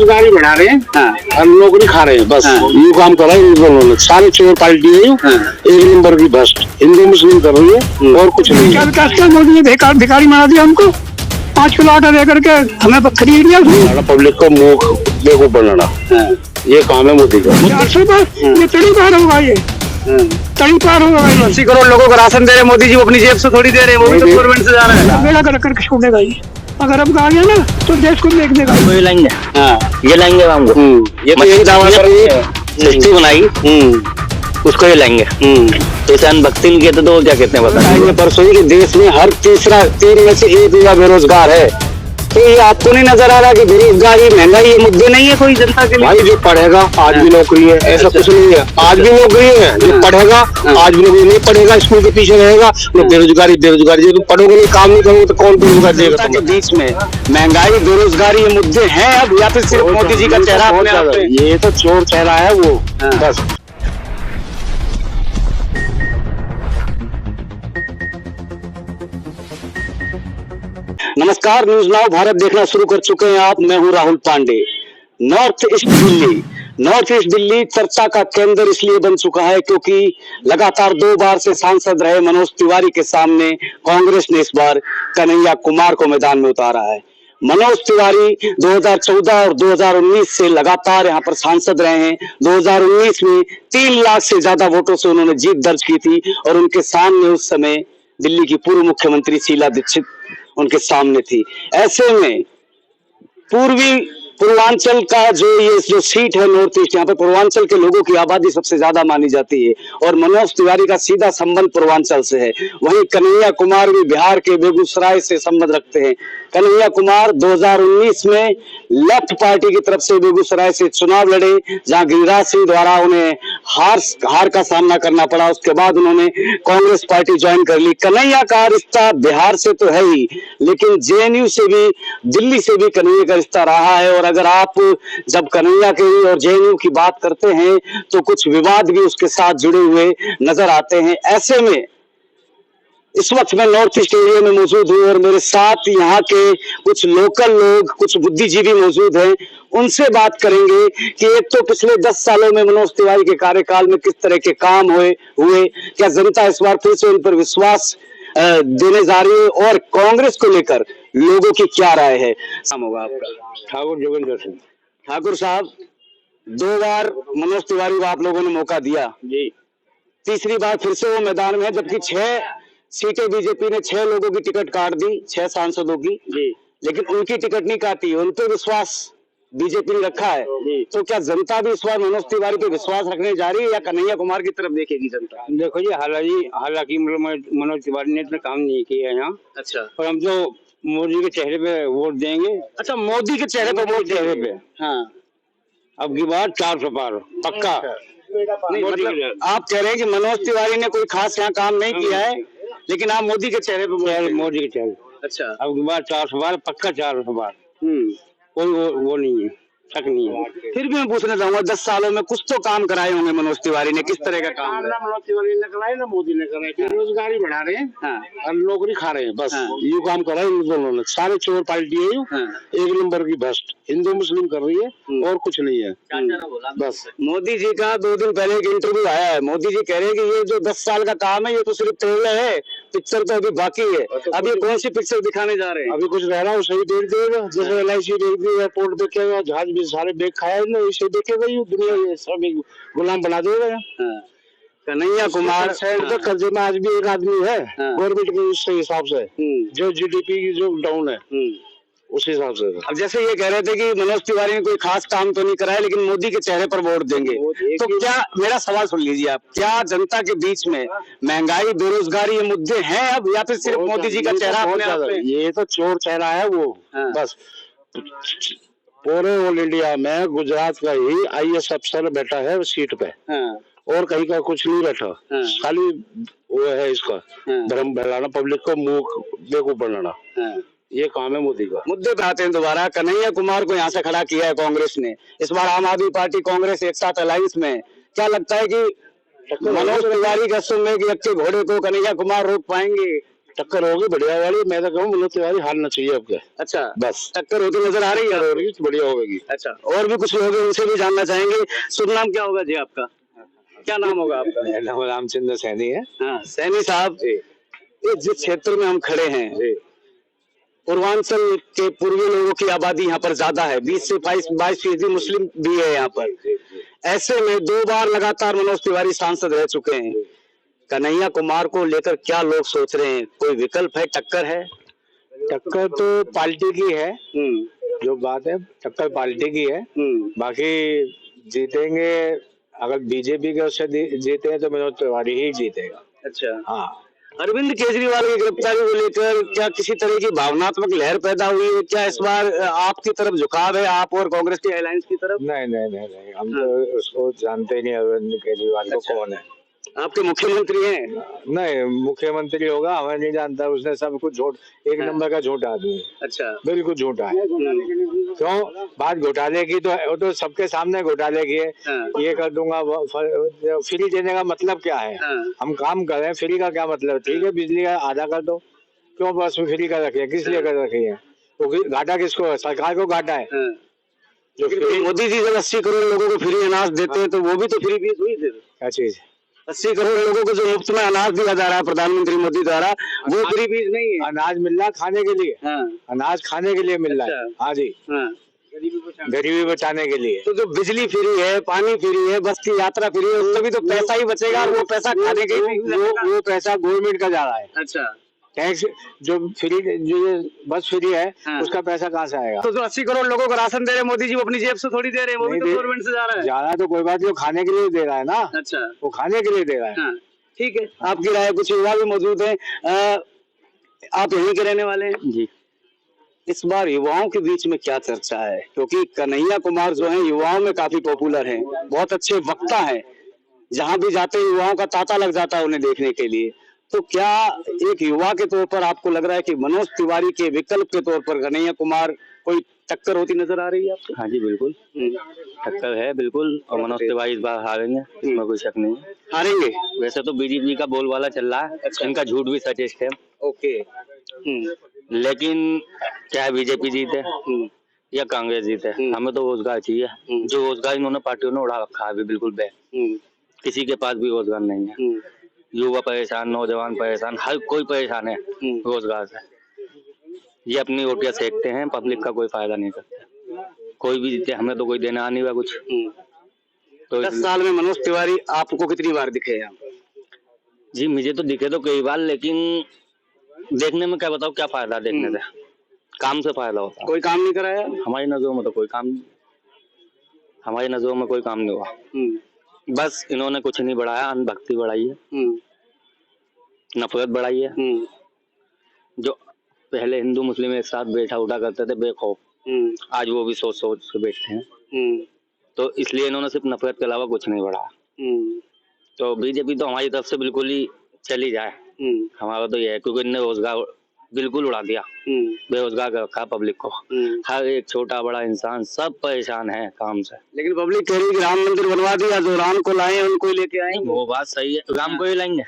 बेरोजगारी बढ़ा रहे हैं। हाँ। और नौकरी खा रहे हैं बस। हाँ। यू काम कर रहा है इन दोनों ने, सारे चोर पार्टी है। हाँ। एक नंबर की भ्रष्ट हिंदू मुस्लिम कर रही है और कुछ नहीं क्या है। विकास किया मोदी ने? भिखारी बना दिया हमको, 5 किलो आटा दे करके हमें खरीद लिया उसने। पब्लिक को मुंह बेवकूफ बनाना, ये काम है मोदी का। 400 पर ये तड़ी पार होगा, ये तड़ी पार होगा। 80 करोड़ लोगों को राशन दे रहे मोदी जी, वो अपनी जेब से थोड़ी दे रहे हैं, वो भी तो गवर्नमेंट से जा रहा है। बेड़ा कर करके छोड़ेगा ये, अगर अब आ गया ना तो देश को देख देगा। ये लाएंगे, ये लाएंगे हमको, ये तो यही दावा कर रही है। सस्ती बनाई उसको ये लाएंगे। तो इसे अनभक्ति नहीं कहते तो क्या कहते हैं बताइए। परसों ही कि देश में हर 3 में से 1 युवा बेरोजगार है, तो ये आपको नहीं नजर आ रहा कि बेरोजगारी महंगाई ये मुद्दे नहीं है कोई जनता के लिए? भाई जो पढ़ेगा आज भी नौकरी है, ऐसा कुछ नहीं है। आज भी नौकरी है, जो पढ़ेगा आज भी नौकरी, नहीं पढ़ेगा स्कूल के पीछे रहेगा तो बेरोजगारी बेरोजगारी। जो तुम पढ़ोगे नहीं, काम नहीं करोगे तो कौन बेरोजगार देगा जनता के तुम्हें? बीच में महंगाई बेरोजगारी ये मुद्दे हैं अब, या फिर सिर्फ मोदी जी का चेहरा अपने आप पे? ये तो चोर चेहरा है वो, बस। नमस्कार, न्यूज नाउ भारत देखना शुरू कर चुके हैं आप। मैं हूं राहुल पांडे। नॉर्थ ईस्ट दिल्ली चर्चा का केंद्र इसलिए बन चुका है क्योंकि लगातार 2 बार से सांसद रहे मनोज तिवारी के सामने कांग्रेस ने इस बार कन्हैया कुमार को मैदान में उतारा है। मनोज तिवारी 2014 और 2019 से लगातार यहां पर सांसद रहे हैं। 2019 में 3 लाख से ज्यादा वोटों से उन्होंने जीत दर्ज की थी और उनके सामने उस समय दिल्ली की पूर्व मुख्यमंत्री शीला दीक्षित उनके सामने थी। ऐसे में पूर्वांचल का जो सीट है नॉर्थ ईस्ट, यहाँ पे पूर्वांचल के लोगों की आबादी सबसे ज्यादा मानी जाती है और मनोज तिवारी का सीधा संबंध पूर्वांचल से है। वहीं कन्हैया कुमार भी बिहार के बेगूसराय से संबंध रखते हैं। कन्हैया कुमार 2019 में लेफ्ट पार्टी की तरफ से बेगूसराय से चुनाव लड़े, जहां गिरिराज सिंह द्वारा उन्हें हार का सामना करना पड़ा। उसके बाद उन्होंने कांग्रेस पार्टी ज्वाइन कर ली। कन्हैया का रिश्ता बिहार से तो है ही, लेकिन जेएनयू से भी, दिल्ली से भी कन्हैया का रिश्ता रहा है। और अगर आप जब कन्हैया के और जेएनयू की बात करते हैं तो कुछ विवाद भी उसके साथ जुड़े हुए नजर आते हैं। ऐसे में इस वक्त मैं नॉर्थ ईस्ट एरिया में मौजूद हूँ और मेरे साथ यहाँ के कुछ लोकल लोग, कुछ बुद्धिजीवी मौजूद हैं। उनसे बात करेंगे कि एक तो पिछले 10 सालों में मनोज तिवारी के कार्यकाल में किस तरह के काम हुए, क्या जनता इस बार फिर से उन पर विश्वास देने जा रही है और कांग्रेस को लेकर लोगों की क्या राय है। नाम होगा आपका? ठाकुर जोगिंदर सिंह। ठाकुर साहब, 2 बार मनोज तिवारी को आप लोगों ने मौका दिया जी। तीसरी बार फिर से वो मैदान में है, जबकि 6 सीटें बीजेपी ने 6 लोगों की टिकट काट दी, 6 सांसदों की जी, लेकिन उनकी टिकट नहीं काटी। उन पर विश्वास बीजेपी ने रखा है। तो क्या जनता भी इस बार मनोज तिवारी पे विश्वास रखने जा रही है या कन्हैया कुमार की तरफ देखेगी जनता? देखो जी, हालांकि मनोज तिवारी ने इतना काम नहीं किया है यहाँ। अच्छा, पर हम तो मोदी के चेहरे पे वोट देंगे। अच्छा, मोदी के चेहरे पर वोट चेहरे देंगे। पे हाँ, अब की बार 400 पार पक्का। नहीं, मतलब आप कह रहे हैं कि मनोज तिवारी ने कोई खास यहाँ काम नहीं किया है, लेकिन आप मोदी के चेहरे पे वोट देंगे। मोदी के चेहरे। अच्छा, अब की बार 400 पार पक्का, 400 पार। कोई वो नहीं है, शक नहीं है। फिर भी मैं पूछना चाहूंगा, 10 सालों में कुछ तो काम कराए होंगे मनोज तिवारी ने, किस तरह का काम? ना मनोज तिवारी ने कराए ना मोदी ने कराए। बेरोजगारी बढ़ा रहे हैं। हाँ, और नौकरी खा रहे हैं बस। हाँ। यू काम कर रहा है इन दोनों ने, सारे चोर पार्टी है। हाँ। एक नंबर की भ्रष्ट हिंदू मुस्लिम कर रही है और कुछ नहीं है, बस। मोदी जी का 2 दिन पहले एक इंटरव्यू आया है। मोदी जी कह रहे हैं कि ये जो 10 साल का काम है ये तो सिर्फ ट्रेलर है, पिक्चर तो अभी बाकी है। अब ये कौन सी पिक्चर दिखाने जा रहे हैं? अभी कुछ रह रहा है सही देख देगा, जैसे LIC देख दी, एयरपोर्ट देखेगा, जहाज भी सारे देख खाया ना, इसे देखेगा। ये दुनिया ये सब एक गुलाम बना देगा। हाँ। कन्हैया कुमार तो कर्जे में आज भी एक आदमी है हाँ। गवर्नमेंट के उस हिसाब से, जो GDP की जो डाउन है उस हिसाब से। अब जैसे ये कह रहे थे कि मनोज तिवारी ने कोई खास काम तो नहीं कराया, लेकिन मोदी के चेहरे पर वोट देंगे। तो क्या, मेरा सवाल सुन लीजिए आप, क्या जनता के बीच में महंगाई बेरोजगारी ये मुद्दे हैं अब, या फिर सिर्फ मोदी जी का चेहरा अपने आप पे? ये तो चोर चेहरा है वो, बस। पूरे ऑल इंडिया में गुजरात का ही IAS अफसर बैठा है सीट पे, और कहीं का कुछ नहीं बैठा। खाली वो है इसका भ्रम फैलाना, पब्लिक को मुंह बेवकूफ बनाना, ये काम है मोदी का। मुद्दे पे आते हैं दोबारा। कन्हैया कुमार को यहाँ से खड़ा किया है कांग्रेस ने, इस बार आम आदमी पार्टी कांग्रेस एक साथ अलायंस में। क्या लगता है कि मनोज तिवारी के में कि अच्छे घोड़े को कन्हैया कुमार रोक पाएंगे? टक्कर होगी बढ़िया वाली। मैं तो कहूँ मनोज तिवारी हारना चाहिए आपके। अच्छा, बस टक्कर होती नजर आ रही है। हो रही है, बढ़िया होगी। अच्छा, और भी कुछ लोग हैं, उनसे भी जानना चाहेंगे। शुभ नाम क्या होगा जी आपका? क्या नाम होगा आपका? मेरा नाम रामचंद्र सैनी है। हाँ, सैनी साहब, ये जिस क्षेत्र में हम खड़े हैं, पूर्वांचल के पूर्वी लोगों की आबादी यहाँ पर ज्यादा है, 20 से 22% मुस्लिम भी है यहाँ पर। ऐसे में 2 बार लगातार मनोज तिवारी सांसद रह चुके हैं। कन्हैया कुमार को लेकर क्या लोग सोच रहे हैं? कोई विकल्प है, टक्कर है? टक्कर तो पार्टी की है, जो बात है टक्कर पार्टी की है। बाकी जीतेंगे, अगर बीजेपी के उससे जीते हैं तो मनोज तिवारी ही जीतेगा। अच्छा, हाँ। अरविंद केजरीवाल की गिरफ्तारी को लेकर क्या किसी तरह की भावनात्मक लहर पैदा हुई है? क्या इस बार आपकी तरफ झुकाव है, आप और कांग्रेस की अलायंस की तरफ? नहीं, हम तो उसको जानते ही नहीं अरविंद केजरीवाल को। अच्छा। कौन है? आपके मुख्यमंत्री हैं? नहीं, मुख्यमंत्री होगा, हमें नहीं जानता। उसने सब कुछ झूठ, एक नंबर का झूठा आदमी है। अच्छा, बिल्कुल झूठा है। क्यों? बात घोटाले की तो वो तो सबके सामने घोटाले की है। ये कर दूंगा, फ्री देने का मतलब क्या है? हम काम कर रहे हैं, फ्री का क्या मतलब? ठीक है, बिजली का आधा कर दो, क्यों बस फ्री कर रखी है? किस लिए कर रखी है? तो घाटा किसको है? सरकार को घाटा है। जो फ्री मोदी जी जब 80 करोड़ लोगों को फ्री अनाज देते हैं तो वो भी तो फ्री बीज हुई थी। क्या चीज? 80 करोड़ लोगों को जो मुफ्त में अनाज दिया जा रहा है प्रधानमंत्री मोदी द्वारा, वो फ्री बीज नहीं है। अनाज मिल रहा है खाने के लिए। अनाज खाने के लिए मिल रहा है। हाँ जी, गरीबी बचाने के लिए। तो जो बिजली फ्री है, पानी फ्री है, बस की यात्रा फ्री है, उसमें भी तो पैसा ही बचेगा, और वो पैसा खाने के लिए वो पैसा गवर्नमेंट का जा रहा है। अच्छा, टैक्स जो फ्री, जो ये बस फ्री है, उसका पैसा कहाँ से आएगा? तो जो 80 करोड़ लोगों को राशन दे रहे हैं मोदी जी, वो अपनी जेब से थोड़ी दे रहे हैं, वो भी तो गवर्नमेंट से जा रहा है। जा रहा है तो कोई बात नहीं, वो खाने के लिए दे रहा है ना। अच्छा, वो खाने के लिए दे रहा है। ठीक है, आपकी राय। कुछ युवा भी मौजूद है, आप यहीं के रहने वाले हैं जी। इस बार युवाओं के बीच में क्या चर्चा है? क्योंकि कन्हैया कुमार जो है युवाओं में काफी पॉपुलर हैं, बहुत अच्छे वक्ता हैं, जहां भी जाते हैं युवाओं का तांता लग जाता है उन्हें देखने के लिए। तो क्या एक युवा के तौर पर आपको लग रहा है कि मनोज तिवारी के विकल्प के तौर पर कन्हैया कुमार कोई टक्कर होती नजर आ रही है आपको? हाँ जी, बिल्कुल टक्कर है, बिल्कुल। और मनोज तिवारी इस बार हारेंगे, इसमें कोई शक नहीं है। हारेंगे? वैसे तो बीजेपी का बोलबाला चल रहा है। अच्छा। इनका झूठ भी सचेस्ट है। ओके। लेकिन चाहे बीजेपी जीते या कांग्रेस जीते, हमें तो रोजगार चाहिए। जो रोजगार इन्होंने पार्टियों ने उड़ा रखा है अभी, बिल्कुल किसी के पास भी रोजगार नहीं है। युवा परेशान, नौजवान परेशान, हर कोई परेशान है रोजगार से। ये अपनी रोटियां सेकते हैं, पब्लिक का कोई फायदा नहीं करते। कोई भी जीते, हमें तो कोई देना नहीं हुआ कुछ। तो 10 साल में मनोज तिवारी आपको कितनी बार दिखे यहाँ पर? जी, मुझे तो दिखे तो कई बार, लेकिन देखने में क्या बताओ क्या फायदा? देखने से काम से फायदा होता है। कोई काम नहीं कराया हमारी नजरों में तो कोई काम, हमारी नजरों में कोई काम नहीं हुआ। बस इन्होंने कुछ नहीं बढ़ाया, अंधभक्ति बढ़ाई है, नफरत बढ़ाई है। जो पहले हिंदू मुस्लिम एक साथ बैठा उठा करते थे बेखौफ, आज वो भी सोच सोच से बैठते हैं। तो इसलिए इन्होंने सिर्फ नफरत के अलावा कुछ नहीं बढ़ाया। तो बीजेपी तो हमारी तरफ से बिल्कुल ही चली जाए, हमारा तो ये है, क्योंकि इनने रोजगार बिल्कुल उड़ा दिया, बेरोजगार कर रखा पब्लिक को। हर एक छोटा बड़ा इंसान सब परेशान है काम से। लेकिन पब्लिक कह रही है कि राम मंदिर बनवा दिया, जो राम को लाए हैं उनको ही लेके आए। वो बात सही है, राम को ही लाएंगे।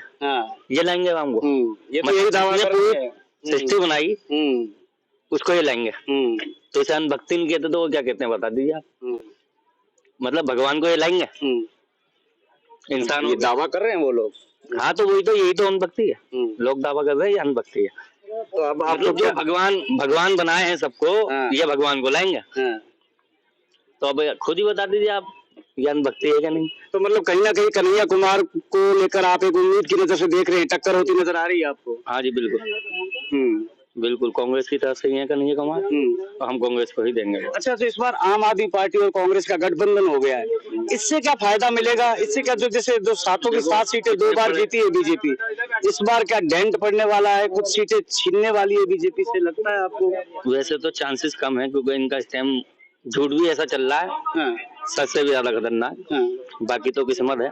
ये लाएंगे राम को। ये तो यही दावा कर रहे हैं। सृष्टि बनाई, उसको ये लाएंगे। तो इसे अनभक्ति नहीं कहते तो वो क्या कहते हैं बता दीजिए आप? मतलब भगवान को ये लाएंगे। इंसान ये दावा कर रहे हैं वो लोग। हाँ, तो वही तो, यही तो अनभक्ति है। लोग दावा कर रहे हैं, ये अनभक्ति है। तो अब आप मतलब जो भगवान बनाए हैं सबको, ये भगवान को लाएंगे। तो अब खुद ही बता दीजिए आप, ये अनभक्ति है क्या नहीं? तो मतलब कहीं ना कहीं कन्हैया कुमार को लेकर आप एक उम्मीद की नजर से देख रहे हैं, टक्कर होती नजर आ रही है आपको? हाँ जी, बिल्कुल बिल्कुल। कांग्रेस की तरफ से ही है कन्हैया कुमार, तो हम कांग्रेस को ही देंगे। अच्छा, तो इस बार आम आदमी पार्टी और कांग्रेस का गठबंधन हो गया है, इससे क्या फायदा मिलेगा? इससे क्या, जो जैसे जो 7 की 7 सीटें 2 बार जीती है बीजेपी, इस बार क्या डेंट पड़ने वाला है? कुछ सीटें छीनने वाली है बीजेपी से, लगता है आपको? वैसे तो चांसेस कम है, क्योंकि इनका इस टाइम झूठ भी ऐसा चल रहा है, सच से भी ज्यादा खतरनाक। बाकी तो किस्मत है।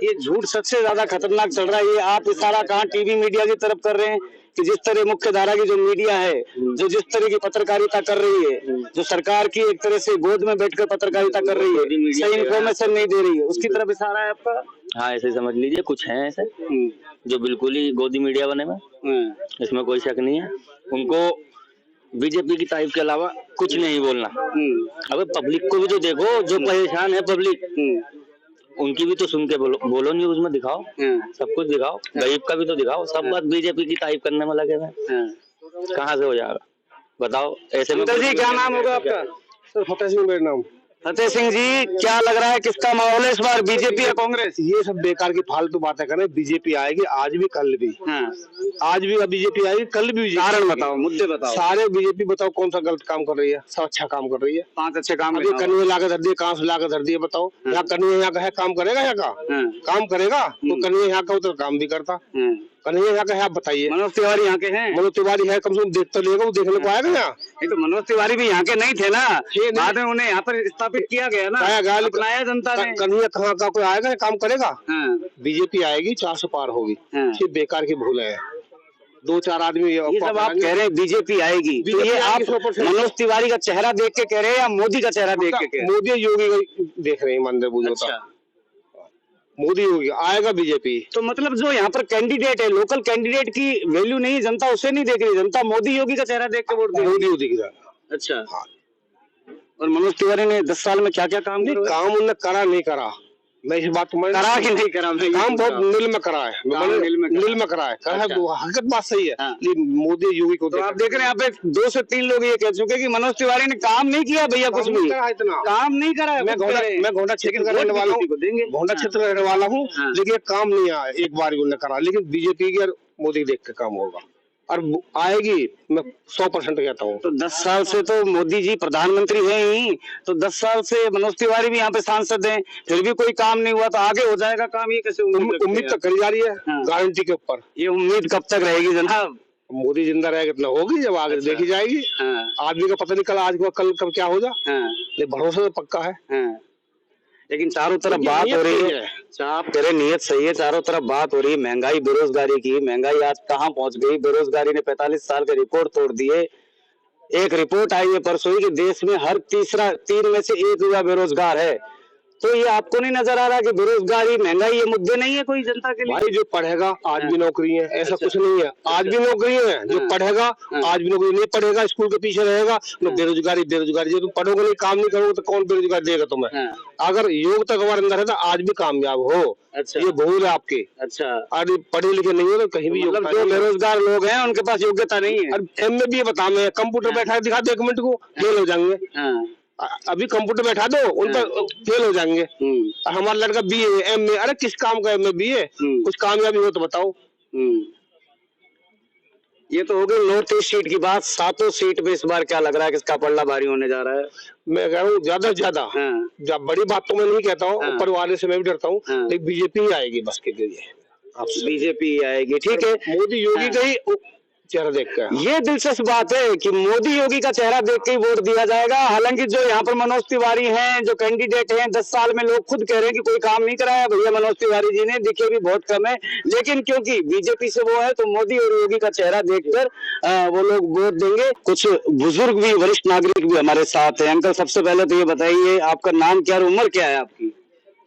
ये झूठ सच से ज्यादा खतरनाक चल रहा है, ये आप इशारा कहाँ टीवी मीडिया की तरफ कर रहे हैं कि जिस तरह मुख्य धारा की जो मीडिया है, जो जिस तरह की पत्रकारिता कर रही है, जो सरकार की एक तरह से गोद में बैठकर पत्रकारिता कर रही है, सही इन्फॉर्मेशन नहीं दे रही है, उसकी तरफ इशारा है आपका? हाँ ऐसे समझ लीजिए, कुछ हैं ऐसे जो बिल्कुल ही गोदी मीडिया बने में, इसमें कोई शक नहीं है। उनको बीजेपी की तारीफ के अलावा कुछ नहीं बोलना। अबे पब्लिक को भी तो देखो, जो परेशान है पब्लिक, उनकी भी तो सुन के बोलो न्यूज में दिखाओ, सब कुछ दिखाओ, गरीब का भी तो दिखाओ। सब बात बीजेपी की तारीफ करने में लगे हुए, कहाँ से हो जाएगा बताओ? ऐसे में जी क्या नाम होगा आपका? सर फतेह सिंह मेरा नाम। फतेह सिंह जी, क्या लग रहा है किसका माहौल है इस बार, बीजेपी या कांग्रेस? ये सब बेकार की फालतू बातें करें। बीजेपी आएगी, आज भी कल भी। आज भी बीजेपी आएगी, कल भी बीजेपी। कारण बताओ, मुद्दे बताओ। सारे बीजेपी बताओ कौन सा गलत काम कर रही है, सब अच्छा काम कर रही है। 5 अच्छे काम अभी कन्वे लाकर धर दिए, कहाँ से लाकर धर दिए बताओ? यहाँ कन्वे यहाँ का है, काम करेगा यहाँ का? काम करेगा तो कन्वे यहाँ का उधर काम भी करता। कन्हैया यहाँ का है, आप बताइए। मनोज तिवारी यहाँ के हैं? मनोज तिवारी है, कम से कम देख तो लेगा, वो देखने को आएगा यहाँ। नहीं तो मनोज तिवारी भी यहाँ के नहीं थे ना, बाद में उन्हें यहाँ पर स्थापित किया गया ना, अपनाया जनता ने। कन्हैया कहाँ का कोई आएगा, काम करेगा? बीजेपी आएगी, 400 पार होगी। ये बेकार की भूल है। 2-4 आदमी ये सब आप कह रहे हैं बीजेपी आएगी, तो ये आप मनोज तिवारी का चेहरा देख के कह रहे हैं या मोदी का चेहरा देख के कह रहे हैं? मोदी योगी का देख रहे हैं, मंदिर बुझोता मोदी योगी आएगा बीजेपी। तो मतलब जो यहाँ पर कैंडिडेट है, लोकल कैंडिडेट की वैल्यू नहीं, जनता उसे नहीं देख रही, जनता मोदी योगी का चेहरा देख के वोट दे। मोदी योगी का। अच्छा हाँ। और मनोज तिवारी ने 10 साल में क्या क्या काम किया? काम उन्होंने करा नहीं करा, मैं इस बात को करा कि नहीं करा? काम बहुत नील में करा है, नील में करा है। हकीकत बात सही है। मोदी योगी को तो आप देख रहे हैं, यहाँ पे 2 से 3 लोग ये कह चुके कि मनोज तिवारी ने काम नहीं किया भैया, कुछ भी इतना काम नहीं करा है। मैं गोंडा क्षेत्र का रहने वाला हूँ, गोंडा क्षेत्र का रहने वाला हूँ, लेकिन काम नहीं आया, एक बार उन्होंने करा। लेकिन बीजेपी की और मोदी देख के काम होगा और आएगी, मैं 100% कहता हूँ। तो 10 साल से तो मोदी जी प्रधानमंत्री हैं ही, तो 10 साल से मनोज तिवारी भी यहाँ पे सांसद हैं, फिर भी कोई काम नहीं हुआ, तो आगे हो जाएगा काम? ये कैसे उम्मीद तो करी जा रही है गारंटी के ऊपर। ये उम्मीद कब तक रहेगी जनाब? मोदी जिंदा रहेगा इतना होगी, जब आगे देखी जाएगी। आदमी का पता नहीं कल आज को कल कब क्या हो जाए, लेकिन भरोसा तो पक्का है। लेकिन चारों तरफ बात हो रही है, आप कह रहे नियत सही है, चारों तरफ बात हो रही है महंगाई बेरोजगारी की। महंगाई आज कहाँ पहुंच गई, बेरोजगारी ने 45 साल के रिकॉर्ड तोड़ दिए। एक रिपोर्ट आई है परसों कि देश में हर 3 में से 1 युवा बेरोजगार है। तो ये आपको नहीं नजर आ रहा कि बेरोजगारी महंगाई ये मुद्दे नहीं है कोई जनता के लिए? भाई जो पढ़ेगा आज भी नौकरी है, ऐसा कुछ नहीं है। आज भी नौकरी है, जो पढ़ेगा आज भी नौकरी, नहीं पढ़ेगा स्कूल के पीछे रहेगा तो बेरोजगारी। जो तुम पढ़ोगे नहीं, काम नहीं करोगे तो कौन बेरोजगार देगा तुम्हें? अगर योग्यता तुम्हारे अंदर है तो आज भी कामयाब हो। ये भूल है आपकी। अच्छा, आज पढ़े लिखे नहीं हो तो कहीं भी मतलब जो बेरोजगार लोग हैं उनके पास योग्यता नहीं है। एमए भी बता, मैं कंप्यूटर बैठा दिखा दो 1 मिनट को, फेल हो जाएंगे। अभी कंप्यूटर बैठा दो, उन पर फेल हो जाएंगे। हमारा लड़का बीए एमए, अरे किस काम का एमए बीए? कुछ कामयाबी हो तो बताओ। ये तो हो गई नॉर्थ ईस्ट सीट की बात। 7 सीट में इस बार क्या लग रहा है किसका पलड़ा भारी होने जा रहा है? मैं कह रहा हूँ ज्यादा से ज्यादा, जब बड़ी बात तो मैं नहीं कहता हूँ, ऊपर वाले से मैं भी डरता हूँ, लेकिन बीजेपी ही आएगी बस के लिए। बीजेपी आएगी, ठीक है। मोदी योगी का ही चेहरा देख कर, ये दिलचस्प बात है कि मोदी योगी का चेहरा देख के ही वोट दिया जाएगा। हालांकि जो यहाँ पर मनोज तिवारी हैं, जो कैंडिडेट हैं, 10 साल में लोग खुद कह रहे हैं कि कोई काम नहीं कराया भैया मनोज तिवारी जी ने, दिखे भी बहुत कम है। लेकिन क्योंकि बीजेपी से वो है तो मोदी और योगी का चेहरा देखकर वो लोग वोट देंगे। कुछ बुजुर्ग भी, वरिष्ठ नागरिक भी हमारे साथ है। अंकल सबसे पहले तो ये बताइए आपका नाम क्या और उम्र क्या है आपकी?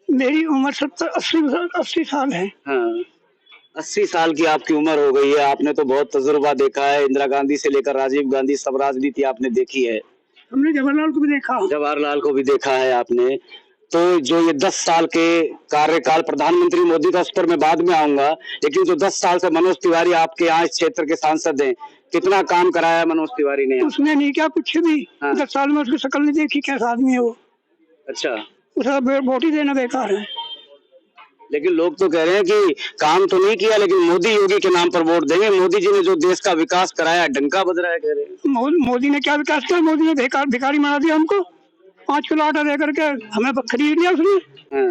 मेरी उम्र 70-80 साल है। 80 साल की आपकी उम्र हो गई है। आपने तो बहुत तजुर्बा देखा है, इंदिरा गांधी से लेकर राजीव गांधी, सब राजनीति आपने देखी है। हमने जवाहरलाल को भी देखा। जवाहरलाल को भी देखा है आपने। तो जो ये 10 साल के कार्यकाल प्रधानमंत्री मोदी का, उस पर मैं बाद में आऊंगा, लेकिन जो 10 साल से मनोज तिवारी आपके यहाँ इस क्षेत्र के सांसद हैं, कितना काम कराया मनोज तिवारी ने? उसने नहीं किया कुछ भी। 10 साल में उसकी शक्ल नहीं देखी, कैसा आदमी है वो। अच्छा, उसका वोट ही देना बेकार है। लेकिन लोग तो कह रहे हैं कि काम तो नहीं किया, लेकिन मोदी योगी के नाम पर वोट देंगे। मोदी जी ने जो देश का विकास कराया, डंका बज रहा है कह रहे हैं। मोदी ने क्या विकास किया? मोदी ने भिखारी बना दिया हमको। 5 किलो आटा दे करके हमें खरीद लिया उसने।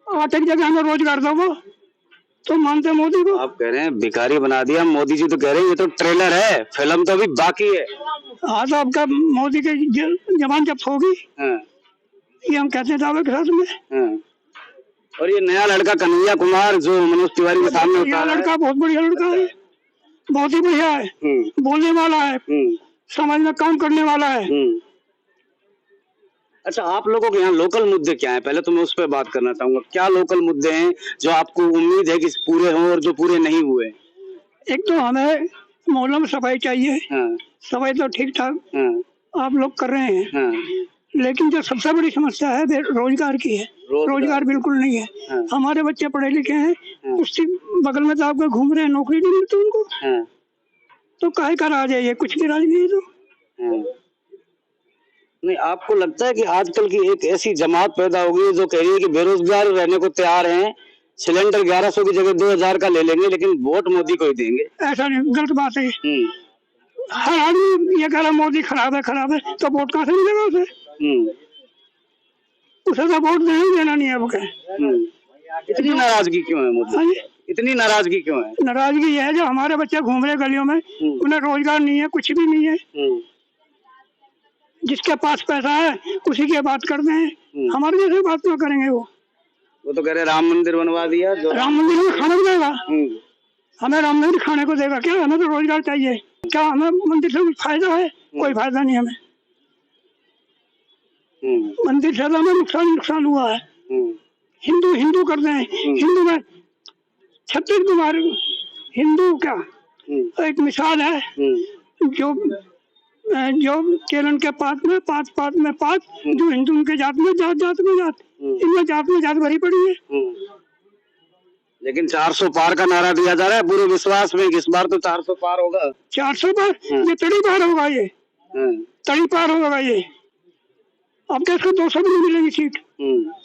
आटे की जगह हमें रोजगार दो, वो तो मानते मोदी को। आप कह रहे हैं भिखारी बना दिया, मोदी जी तो कह रहे हैं ये तो ट्रेलर है, फिल्म तो अभी बाकी है। हाँ, तो आपका मोदी के जबान जब्त होगी, ये हम कहते हैं दावे के साथ में। और ये नया लड़का कन्हैया कुमार जो मनोज तिवारी के सामने होता है, लड़का बहुत बढ़िया लड़का है, बहुत ही बढ़िया है, बोलने वाला है, समाज में काम करने वाला है। अच्छा, आप लोगों के यहाँ लोकल मुद्दे क्या हैं? पहले तो मैं उस पर बात करना चाहूंगा। क्या लोकल मुद्दे हैं जो आपको उम्मीद है कि पूरे हों और जो पूरे नहीं हुए? एक तो हमें मोहल्लों में सफाई चाहिए। हाँ, सफाई तो ठीक ठाक हाँ, आप लोग कर रहे हैं, हाँ, लेकिन जो सबसे बड़ी समस्या है रोजगार की है। रोजगार बिल्कुल नहीं है। हाँ, हमारे बच्चे पढ़े लिखे हैं, हाँ, उसके बगल में तो आपको घूम रहे हैं, नौकरी नहीं मिलती उनको, हाँ, तो काहे का राज है ये? कुछ भी राज नहीं है। तो हाँ। नहीं, आपको लगता है कि आजकल की एक ऐसी जमात पैदा हो गई है जो कह रही है कि बेरोजगार रहने को तैयार हैं, सिलेंडर 1100 की जगह 2000 का ले लेंगे, लेकिन वोट मोदी को ही देंगे? ऐसा नहीं, गलत बात है। हर आदमी ये कह रहा मोदी खराब है, तो वोट कहाँ से मिलेगा उसे? उसे तो वोट देना नहीं है वो क्या? इतनी नाराजगी क्यों है मोदी? हाँ जी, इतनी नाराजगी क्यों है? नाराजगी ये है जो हमारे बच्चे घूम रहे गलियों में, उन्हें रोजगार नहीं है, कुछ भी नहीं है। जिसके पास पैसा है उसी की बात करते हैं, हमारे जैसे बात क्यों करेंगे? वो तो कह रहे राम मंदिर बनवा दिया, जो राम मंदिर में खाना देगा? हमें राम मंदिर खाने को देगा क्या? हमें तो रोजगार चाहिए। क्या हमें मंदिर से कुछ फायदा है? कोई फायदा नहीं हमें। मंदिर से हमें नुकसान हुआ है। हिंदू करते हैं, हिंदू में 36 कुमार हिंदू क्या एक मिसाल है। जो केरल के पात में पात जो हिंदू उनके जात में जात इनमें जात में जात भरी पड़ी है। लेकिन 400 पार का नारा दिया जा रहा है पूरे विश्वास में, इस बार तो 400 पार होगा। 400 पार? ये तड़ी पार होगा, ये तड़ी पार होगा ये। अब तो इसको 200 भी नहीं मिलेगी सीट,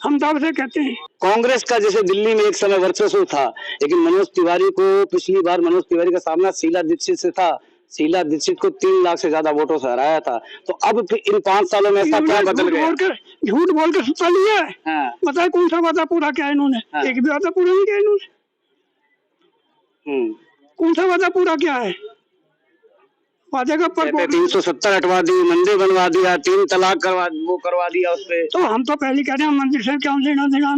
हम दाव से कहते हैं। कांग्रेस का जैसे दिल्ली में एक समय वर्चस्व था, लेकिन मनोज तिवारी को पिछली बार मनोज तिवारी का सामना शीला दीक्षित से था। शीला दीक्षित को 3 लाख से ज्यादा वोटों से हराया था। तो अब इन 5 सालों में ऐसा क्या बदल गया? झूठ बोल के सत्ता लिया है। बताए कौन सा वादा पूरा किया इन्होंने? एक भी वादा पूरा नहीं किया इन्होंने। कौन सा वादा पूरा किया है? वादे का 370 हटवा दी, मंदिर बनवा दिया, 3 तलाक करवा दिया उसपे। तो हम तो पहले कह रहे हैं मंदिर से क्या लेना देना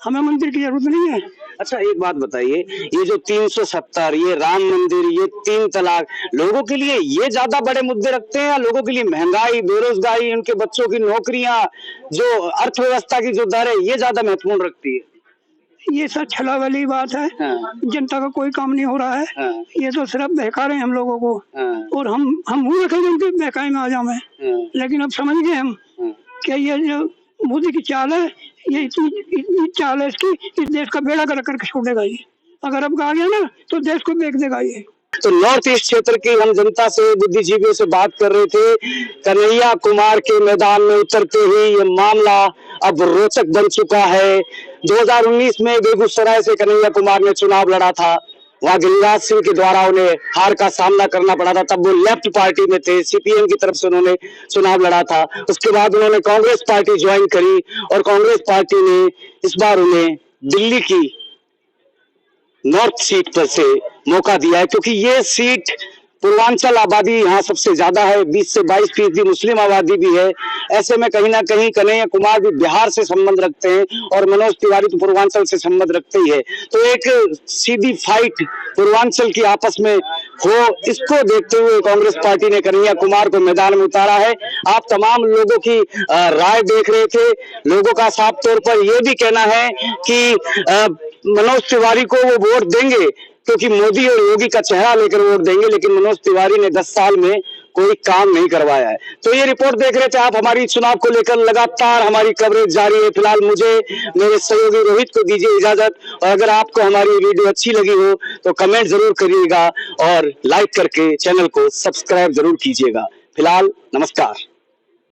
हमें मंदिर की जरूरत नहीं है। अच्छा, एक बात बताइए, ये जो 370, ये राम मंदिर, ये 3 तलाक, लोगों के लिए ये ज्यादा बड़े मुद्दे रखते हैं या लोगों के लिए महंगाई, बेरोजगारी, उनके बच्चों की नौकरियां, जो अर्थव्यवस्था की जो दर है, ये ज्यादा महत्वपूर्ण रखती है? ये सब छला वाली बात है। जनता का कोई काम नहीं हो रहा है। ये तो सिर्फ बहका रहे हैं हम लोगों को, और हम मुंह रखेंगे उनके बहकाई में आ जाए। लेकिन अब समझ गए हम कि ये जो मोदी की चाल है, ये इतनी चाल है इसकी, इस देश का बेड़ा गर्क करके छोड़ देगा ये। अगर अब आ गया ना तो देश को बेच देगा ये। तो नॉर्थ ईस्ट क्षेत्र की हम जनता से, बुद्धिजीवियों से बात कर रहे थे। कन्हैया कुमार के मैदान में उतरते ही ये मामला अब रोचक बन चुका है। 2019 में बेगूसराय से कन्हैया कुमार ने चुनाव लड़ा था। वहां गिरिराज सिंह के द्वारा उन्हें हार का सामना करना पड़ा था। तब वो लेफ्ट पार्टी में थे, सीपीएम की तरफ से उन्होंने चुनाव लड़ा था। उसके बाद उन्होंने कांग्रेस पार्टी ज्वाइन करी और कांग्रेस पार्टी ने इस बार उन्हें दिल्ली की नॉर्थ सीट पर से मौका दिया है, क्योंकि ये सीट पूर्वांचल आबादी यहाँ सबसे ज्यादा है, 20 से 22% मुस्लिम आबादी भी है। ऐसे में कहीं ना कहीं कन्हैया कुमार भी बिहार से संबंध रखते हैं और मनोज तिवारी तो पूर्वांचल से संबंध रखते ही है। तो एक सीधी फाइट पूर्वांचल की आपस में हो, इसको देखते हुए कांग्रेस पार्टी ने कन्हैया कुमार को मैदान में उतारा है। आप तमाम लोगों की राय देख रहे थे। लोगों का साफ तौर पर यह भी कहना है कि मनोज तिवारी को वो वोट देंगे क्योंकि मोदी और योगी का चेहरा लेकर वोट देंगे, लेकिन मनोज तिवारी ने 10 साल में कोई काम नहीं करवाया है। तो ये रिपोर्ट देख रहे थे आप। हमारी चुनाव को लेकर लगातार हमारी कवरेज जारी है। फिलहाल मुझे मेरे सहयोगी रोहित को दीजिए इजाजत, और अगर आपको हमारी वीडियो अच्छी लगी हो तो कमेंट जरूर करिएगा और लाइक करके चैनल को सब्सक्राइब जरूर कीजिएगा। फिलहाल नमस्कार।